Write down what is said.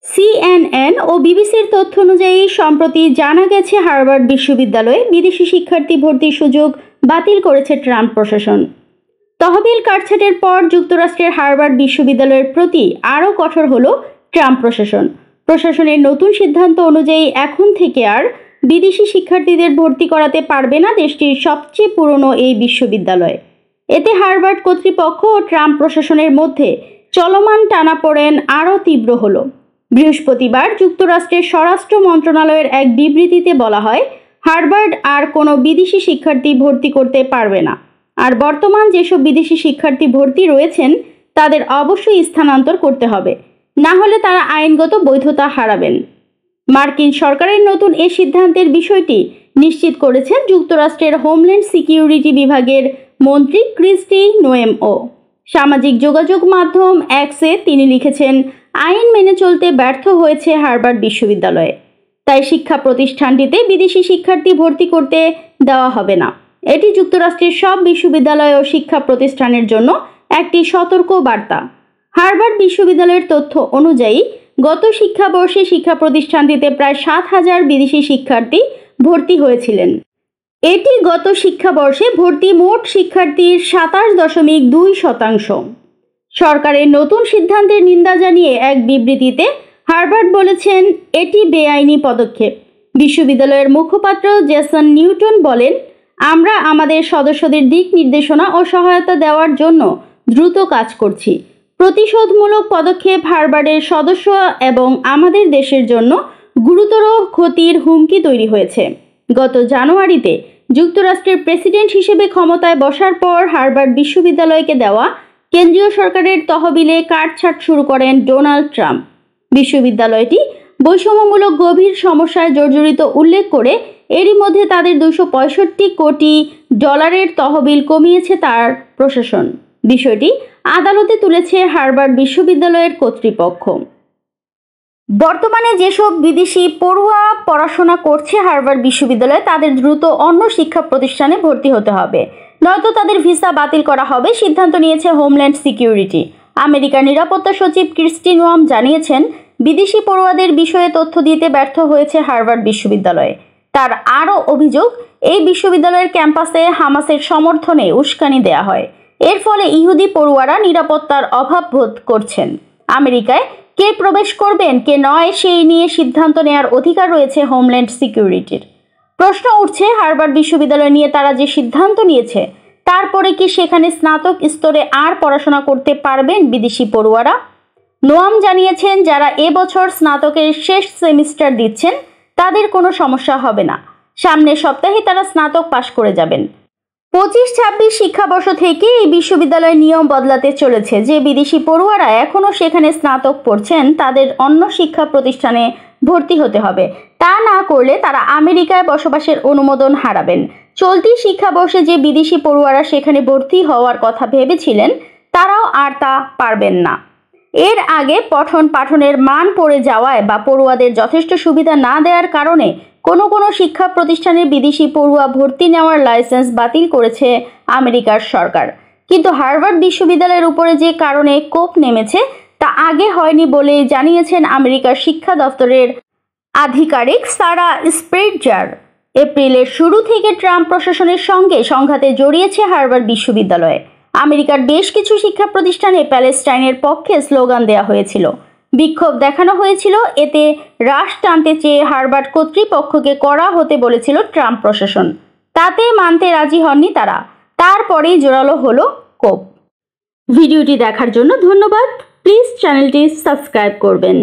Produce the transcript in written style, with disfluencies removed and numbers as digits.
CNN ও বিবিসির তথ্য অনুযায়ী সম্প্রতি জানা গেছে হার্ভার্ড বিশ্ববিদ্যালয়ে বিদেশি শিক্ষার্থী ভর্তির সুযোগ বাতিল করেছে ট্রাম্প প্রশাসন। তহবিল কাটছাঁটের পর যুক্তরাষ্ট্রের হার্ভার্ড বিশ্ববিদ্যালয়ের প্রতি আরও কঠোর হল ট্রাম্প প্রশাসন। প্রশাসনের নতুন সিদ্ধান্ত অনুযায়ী এখন থেকে আর বিদেশি শিক্ষার্থীদের ভর্তি করাতে পারবে না দেশটির সবচেয়ে পুরনো এই বিশ্ববিদ্যালয়। এতে হার্ভার্ড কর্তৃপক্ষ ও ট্রাম্প প্রশাসনের মধ্যে চলমান টানাপোড়েন আরও তীব্র হল। বৃহস্পতিবার যুক্তরাষ্ট্রের স্বরাষ্ট্র মন্ত্রণালয়ের এক বিবৃতিতে বলা হয়, হার্ভার্ড আর কোনো বিদেশি শিক্ষার্থী ভর্তি করতে পারবে না। আর বর্তমান যেসব বিদেশি শিক্ষার্থী ভর্তি রয়েছেন তাদের অবশ্যই স্থানান্তর করতে হবে, না হলে তারা আইনগত বৈধতা হারাবেন। মার্কিন সরকারের নতুন এ সিদ্ধান্তের বিষয়টি নিশ্চিত করেছেন যুক্তরাষ্ট্রের হোমল্যান্ড সিকিউরিটি বিভাগের মন্ত্রী ক্রিস্টি নোয়েমও। সামাজিক যোগাযোগ মাধ্যম এক্সে তিনি লিখেছেন, আইন মেনে চলতে ব্যর্থ হয়েছে হার্ভার্ড বিশ্ববিদ্যালয়ে, তাই শিক্ষা প্রতিষ্ঠানটিতে বিদেশি শিক্ষার্থী ভর্তি করতে দেওয়া হবে না। এটি যুক্তরাষ্ট্রের সব বিশ্ববিদ্যালয় ও শিক্ষা প্রতিষ্ঠানের জন্য একটি সতর্ক বার্তা। হার্ভার্ড বিশ্ববিদ্যালয়ের তথ্য অনুযায়ী গত শিক্ষাবর্ষে শিক্ষা প্রতিষ্ঠানটিতে প্রায় 7,000 বিদেশি শিক্ষার্থী ভর্তি হয়েছিলেন। এটি গত শিক্ষাবর্ষে ভর্তি মোট শিক্ষার্থীর 27.2%। সরকারের নতুন সিদ্ধান্তের নিন্দা জানিয়ে এক বিবৃতিতে হার্ভার্ড বলেছেন, এটি বেআইনি পদক্ষেপ। বিশ্ববিদ্যালয়ের মুখপাত্র জেসন নিউটন বলেন, আমরা আমাদের সদস্যদের দিক নির্দেশনা ও সহায়তা দেওয়ার জন্য দ্রুত কাজ করছি। প্রতিশোধমূলক পদক্ষেপ হার্ভার্ডের সদস্য এবং আমাদের দেশের জন্য গুরুতর ক্ষতির হুমকি তৈরি হয়েছে। গত জানুয়ারিতে যুক্তরাষ্ট্রের প্রেসিডেন্ট হিসেবে ক্ষমতায় বসার পর হার্ভার্ড বিশ্ববিদ্যালয়কে দেওয়া কেন্দ্রীয় সরকারের তহবিলে কাটছাঁট শুরু করেন ডোনাল্ড ট্রাম্প। বিশ্ববিদ্যালয়টি বৈষম্যমূলক গভীর সমস্যায় জর্জরিত উল্লেখ করে এরই মধ্যে তাদের $265 কোটি তহবিল কমিয়েছে তার প্রশাসন। বিষয়টি আদালতে তুলেছে হার্ভার্ড বিশ্ববিদ্যালয়ের কর্তৃপক্ষ। বর্তমানে যেসব বিদেশি পড়ুয়া পড়াশোনা করছে হার্ভার্ড বিশ্ববিদ্যালয়ে তাদের দ্রুত অন্য শিক্ষা প্রতিষ্ঠানে ভর্তি হতে হবে, নয়তো তাদের ভিসা বাতিল করা হবে, সিদ্ধান্ত নিয়েছে হোমল্যান্ড সিকিউরিটি। আমেরিকার নিরাপত্তা সচিব ক্রিস্টি নোয়াম জানিয়েছেন, বিদেশি পড়ুয়াদের বিষয়ে তথ্য দিতে ব্যর্থ হয়েছে হার্ভার্ড বিশ্ববিদ্যালয়। তার আরও অভিযোগ, এই বিশ্ববিদ্যালয়ের ক্যাম্পাসে হামাসের সমর্থনে উস্কানি দেয়া হয়। এর ফলে ইহুদি পড়ুয়ারা নিরাপত্তার অভাব বোধ করছেন। আমেরিকায় কে প্রবেশ করবেন কে নয় সেই নিয়ে সিদ্ধান্ত নেওয়ার অধিকার রয়েছে হোমল্যান্ড সিকিউরিটির। প্রশ্ন উঠছে, হার্ভার্ড বিশ্ববিদ্যালয় নিয়ে তারা যে সিদ্ধান্ত নিয়েছে তারপরে কি সেখানে স্নাতক স্তরে আর পড়াশোনা করতে পারবেন বিদেশি পড়ুয়ারা? নোয়াম জানিয়েছেন, যারা এবছর স্নাতকের শেষ সেমিস্টার দিচ্ছেন তাদের কোনো সমস্যা হবে না। সামনের সপ্তাহে তারা স্নাতক পাশ করে যাবেন। 25-26 শিক্ষাবর্ষ থেকে এই বিশ্ববিদ্যালয়ের নিয়ম বদলাতে চলেছে। যে বিদেশি পড়ুয়ারা এখনও সেখানে স্নাতক পড়ছেন তাদের অন্য শিক্ষা প্রতিষ্ঠানে ভর্তি হতে হবে। তা না করলে তারা আমেরিকায় বসবাসের অনুমোদন হারাবেন। চলতি শিক্ষাবর্ষে যে বিদেশি পড়ুয়ারা সেখানে ভর্তি হওয়ার কথা ভেবেছিলেন তারাও আর তা পারবেন না। এর আগে পঠন পাঠনের মান পড়ে যাওয়ায় বা পড়ুয়াদের যথেষ্ট সুবিধা না দেওয়ার কারণে কোনো শিক্ষা প্রতিষ্ঠানের বিদেশি পড়ুয়া ভর্তি নেওয়ার লাইসেন্স বাতিল করেছে আমেরিকার সরকার। কিন্তু হার্ভার্ড বিশ্ববিদ্যালয়ের উপরে যে কারণে কোপ নেমেছে তা আগে হয়নি বলে জানিয়েছেন আমেরিকার শিক্ষা দপ্তরের আধিকারিক সারা স্প্রেটজার। এপ্রিলের শুরু থেকে ট্রাম্প প্রশাসনের সঙ্গে সংঘাতে জড়িয়েছে হার্ভার্ড বিশ্ববিদ্যালয়। আমেরিকার বেশ কিছু শিক্ষা প্রতিষ্ঠানে প্যালেস্টাইনের পক্ষে স্লোগান দেওয়া হয়েছিল, বিক্ষোভ দেখানো হয়েছিল। এতে রাশ টানতে চেয়ে হার্ভার্ড কর্তৃপক্ষকে কড়া হতে বলেছিল ট্রাম্প প্রশাসন। তাতে মানতে রাজি হননি তারা। তারপরেই জোরালো হলো কোপ। ভিডিওটি দেখার জন্য ধন্যবাদ। প্লিজ চ্যানেলটি সাবস্ক্রাইব করবেন।